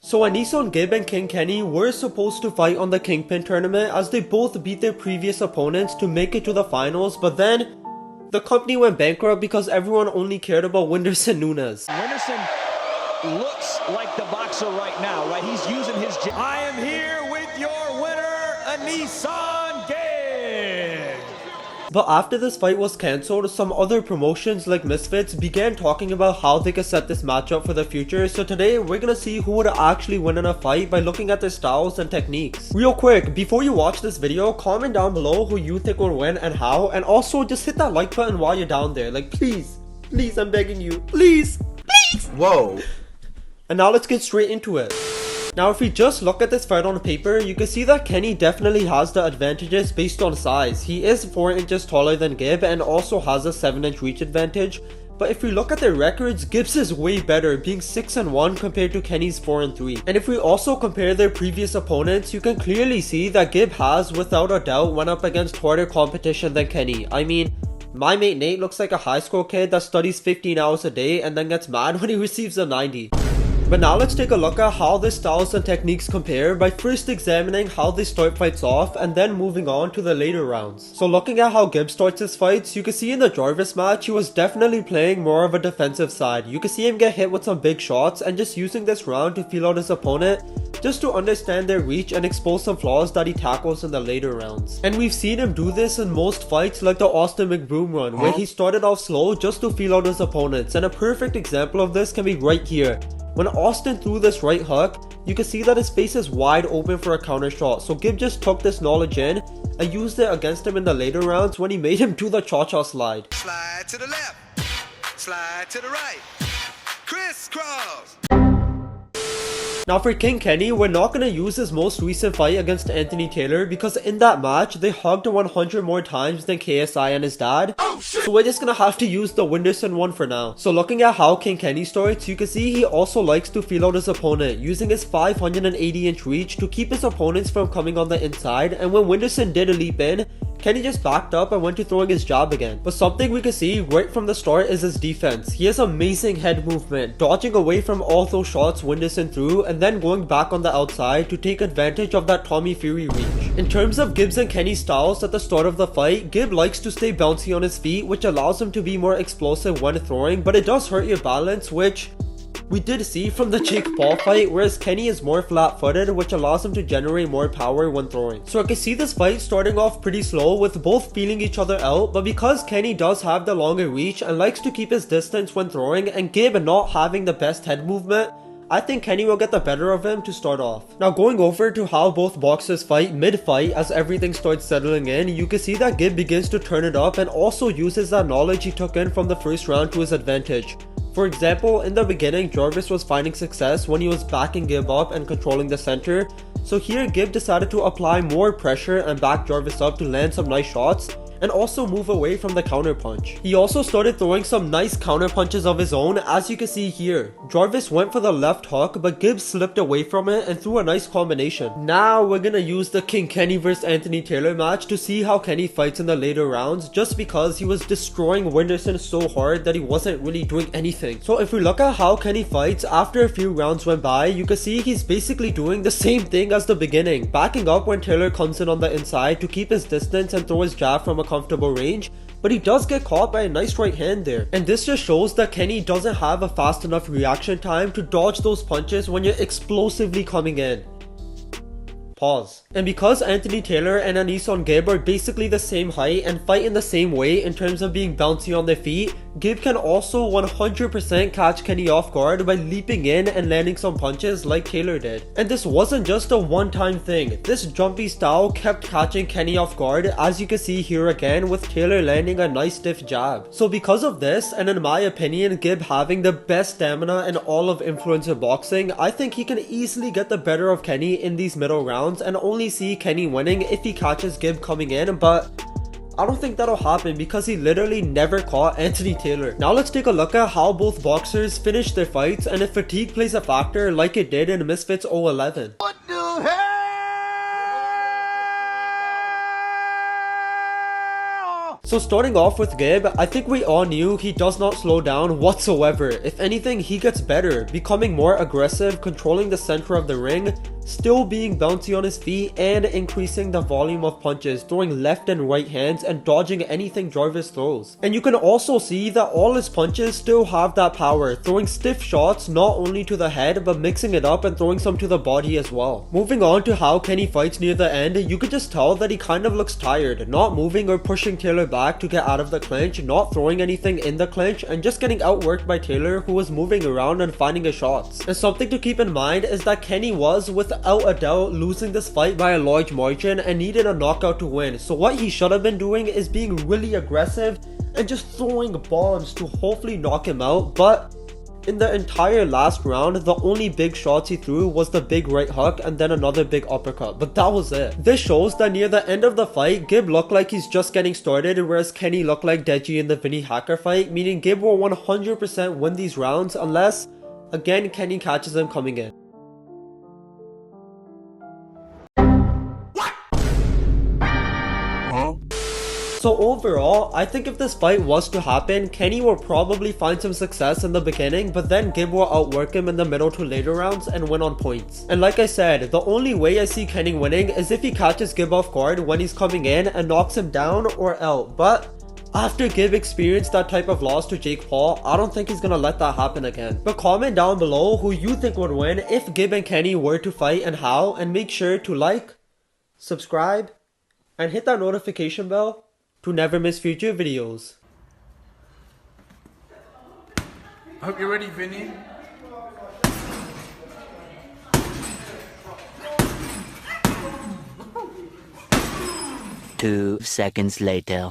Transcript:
So AnesonGib and King Kenny were supposed to fight on the Kingpin tournament as they both beat their previous opponents to make it to the finals, but then the company went bankrupt because everyone only cared about Whindersson Nunes. Whindersson looks like the boxer right now, right? He's using his... I am here with your winner, AnesonGib! But after this fight was cancelled, some other promotions like Misfits began talking about how they could set this matchup for the future. So today we're gonna see who would actually win in a fight by looking at their styles and techniques. Real quick, before you watch this video, comment down below who you think will win and how, and also just hit that like button while you're down there. Like please, I'm begging you, please. Whoa. And now let's get straight into it. Now if we just look at this fight on paper, you can see that Kenny definitely has the advantages based on size. He is 4 inches taller than Gib and also has a 7-inch reach advantage. But if we look at their records, Gibbs is way better, being 6-1 compared to Kenny's 4-3. And if we also compare their previous opponents, you can clearly see that Gib has, without a doubt, went up against harder competition than Kenny. I mean, my mate Nate looks like a high school kid that studies 15 hours a day and then gets mad when he receives a 90. But now let's take a look at how their styles and techniques compare by first examining how they start fights off and then moving on to the later rounds. So looking at how Gibbs starts his fights, you can see in the Jarvis match he was definitely playing more of a defensive side. You can see him get hit with some big shots and just using this round to feel out his opponent, just to understand their reach and expose some flaws that he tackles in the later rounds. And we've seen him do this in most fights like the Austin McBroom run, where he started off slow just to feel out his opponents, and a perfect example of this can be right here. When Austin threw this right hook, you can see that his face is wide open for a counter shot, so Gib just took this knowledge in and used it against him in the later rounds when he made him do the cha-cha slide. Slide to the left, slide to the right, crisscross. Now for King Kenny, we're not going to use his most recent fight against Anthony Taylor because in that match, they hugged 100 more times than KSI and his dad. Oh, shit. So we're just going to have to use the Whindersson one for now. So looking at how King Kenny starts, you can see he also likes to feel out his opponent, using his 580-inch reach to keep his opponents from coming on the inside, and when Whindersson did a leap in, Kenny just backed up and went to throwing his jab again. But something we can see right from the start is his defense. He has amazing head movement, dodging away from all those shots Whindersson threw and then going back on the outside to take advantage of that Tommy Fury reach. In terms of Gibbs and Kenny's styles at the start of the fight, Gib likes to stay bouncy on his feet, which allows him to be more explosive when throwing, but it does hurt your balance, which we did see from the Jake Paul fight, whereas Kenny is more flat-footed, which allows him to generate more power when throwing. So I can see this fight starting off pretty slow with both feeling each other out, but because Kenny does have the longer reach and likes to keep his distance when throwing, and Gib not having the best head movement, I think Kenny will get the better of him to start off. Now going over to how both boxers fight mid-fight as everything starts settling in, you can see that Gib begins to turn it up and also uses that knowledge he took in from the first round to his advantage. For example, in the beginning, Jarvis was finding success when he was backing Gib up and controlling the center. So here, Gib decided to apply more pressure and back Jarvis up to land some nice shots and also move away from the counter punch. He also started throwing some nice counter punches of his own, as you can see here. Jarvis went for the left hook, but Gibbs slipped away from it and threw a nice combination. Now we're gonna use the King Kenny vs Anthony Taylor match to see how Kenny fights in the later rounds, just because he was destroying Whindersson so hard that he wasn't really doing anything. So if we look at how Kenny fights after a few rounds went by, you can see he's basically doing the same thing as the beginning, backing up when Taylor comes in on the inside to keep his distance and throw his jab from a comfortable range, but he does get caught by a nice right hand there. And this just shows that Kenny doesn't have a fast enough reaction time to dodge those punches when you're explosively coming in. Pause. And because Anthony Taylor and AnesonGib are basically the same height and fight in the same way in terms of being bouncy on their feet, Gib can also 100% catch Kenny off guard by leaping in and landing some punches like Taylor did. And this wasn't just a one-time thing. This jumpy style kept catching Kenny off guard, as you can see here again with Taylor landing a nice stiff jab. So because of this, and in my opinion Gib having the best stamina in all of influencer boxing, I think he can easily get the better of Kenny in these middle rounds and only see Kenny winning if he catches Gib coming in, but I don't think that'll happen because he literally never caught Anthony Taylor. Now let's take a look at how both boxers finished their fights and if fatigue plays a factor like it did in Misfits 011. What the hell? So starting off with Gib, I think we all knew he does not slow down whatsoever. If anything, he gets better, becoming more aggressive, controlling the center of the ring, still being bouncy on his feet, and increasing the volume of punches, throwing left and right hands and dodging anything Jarvis throws. And you can also see that all his punches still have that power, throwing stiff shots not only to the head but mixing it up and throwing some to the body as well. Moving on to how Kenny fights near the end, you could just tell that he kind of looks tired, not moving or pushing Taylor back to get out of the clinch, not throwing anything in the clinch, and just getting outworked by Taylor, who was moving around and finding his shots. And something to keep in mind is that Kenny was, without a doubt, losing this fight by a large margin and needed a knockout to win. So what he should have been doing is being really aggressive and just throwing bombs to hopefully knock him out, but in the entire last round, the only big shots he threw was the big right hook and then another big uppercut, but that was it. This shows that near the end of the fight, Gib looked like he's just getting started, whereas Kenny looked like Deji in the Vinny Hacker fight, meaning Gib will 100% win these rounds unless, again, Kenny catches him coming in. So overall, I think if this fight was to happen, Kenny will probably find some success in the beginning, but then Gib will outwork him in the middle to later rounds and win on points. And like I said, the only way I see Kenny winning is if he catches Gib off guard when he's coming in and knocks him down or out. But after Gib experienced that type of loss to Jake Paul, I don't think he's gonna let that happen again. But comment down below who you think would win if Gib and Kenny were to fight and how, and make sure to like, subscribe, and hit that notification bell to never miss future videos. I hope you're ready, Vinny. Two seconds later.